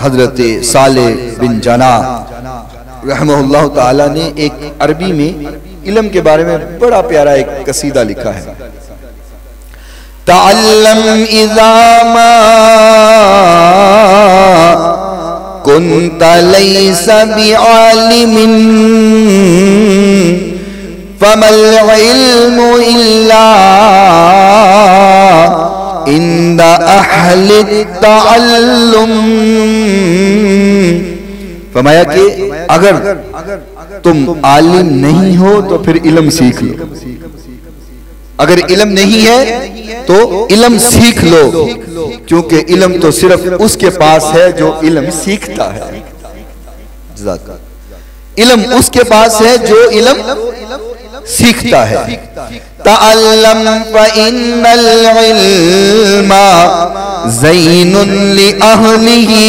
हजरत सालेह बिन जना रहमहुल्लाह ताला ने एक अरबी में इल्म के बारे में बड़ा प्यारा एक कसीदा लिखा है। तअल्लम इज़ा मा कुन्त लैसा बिआलिमिन फमल इल्मु इल्ला इंद अहले तअल्लुम। फरमाया कि अगर तुम आलिम नहीं हो तो फिर इल्म सीख लो, अगर इल्म नहीं है तो इल्म सीख लो, क्योंकि इल्म तो सिर्फ उसके पास है जो इल्म सीखता है। इल्म उसके पास है जो इल्म सीखता है। तअल्लम फ़इन्नल इल्मा ज़ैनुन लिअहलिही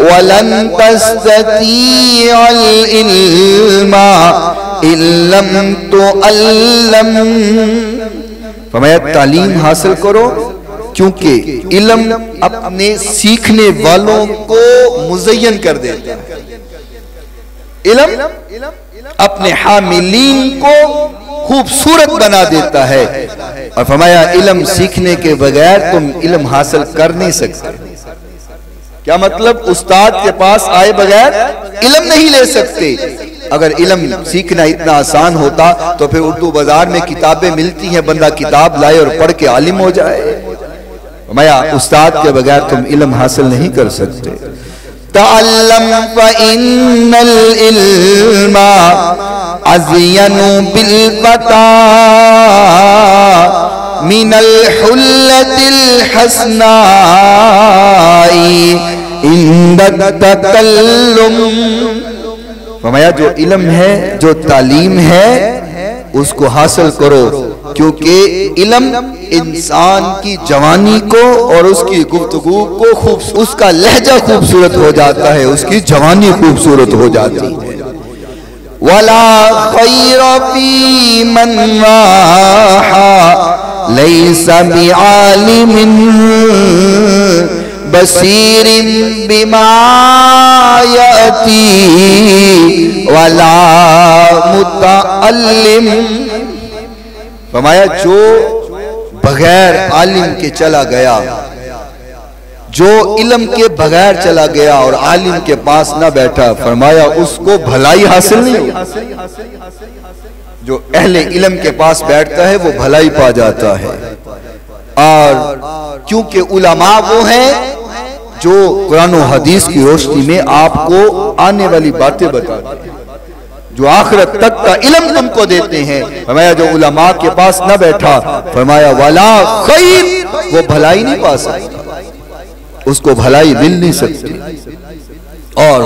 वलन तस्ततीअल इल्मा इल्लम तुअल्लम। फरमाया तालीम हासिल करो, क्योंकि इल्म अपने सीखने वालों को मुज़य्यन कर देता है। इल्म अपने हामिलीन को खूबसूरत बना देता है। और फरमाया इल्म सीखने के बगैर तुम इल्म हासिल कर नहीं सकते। क्या मतलब? उस्ताद के पास आए बगैर इल्म नहीं ले सकते। अगर इल्म सीखना इतना आसान होता तो फिर उर्दू बाजार में किताबें मिलती हैं, बंदा किताब लाए और पढ़ के आलिम हो जाए। फरमाया उस्ताद के बगैर तुम इल्म हासिल नहीं कर सकते। तअल्लम फ़इन्नल इल्मा अज़यनु बिल फ़ता मिनल हुल्लतिल हसनाई इंद तकल्लुम। फरमाया जो इल्म है, जो तालीम है, उसको हासिल करो, क्योंकि इल्म इंसान की जवानी को और उसकी गुफ्तगू को उसका लहजा खूबसूरत हो जाता है, उसकी जवानी खूबसूरत हो जाती है। वला खैर फी मन राहा लैसा बिआलिमिन बसीरिन बिमा याती वला मुतअल्लिम। फरमाया जो बगैर आलिम के चला गया, जो इल्म के बगैर चला गया और आलिम के पास ना बैठा, फरमाया उसको भलाई हासिल नहीं होगी। जो अहले इल्म के पास बैठता है वो भलाई पा जाता है। और क्योंकि उलमा वो हैं जो कुरान और हदीस की रोशनी में आपको आने वाली बातें बताते हैं, जो आखिरत तक का इल्म तुमको देते हैं। फरमाया जो उलमा के पास न बैठा, फरमाया वाला खैर, वो भलाई नहीं पा सकता, उसको भलाई मिल नहीं सकती। और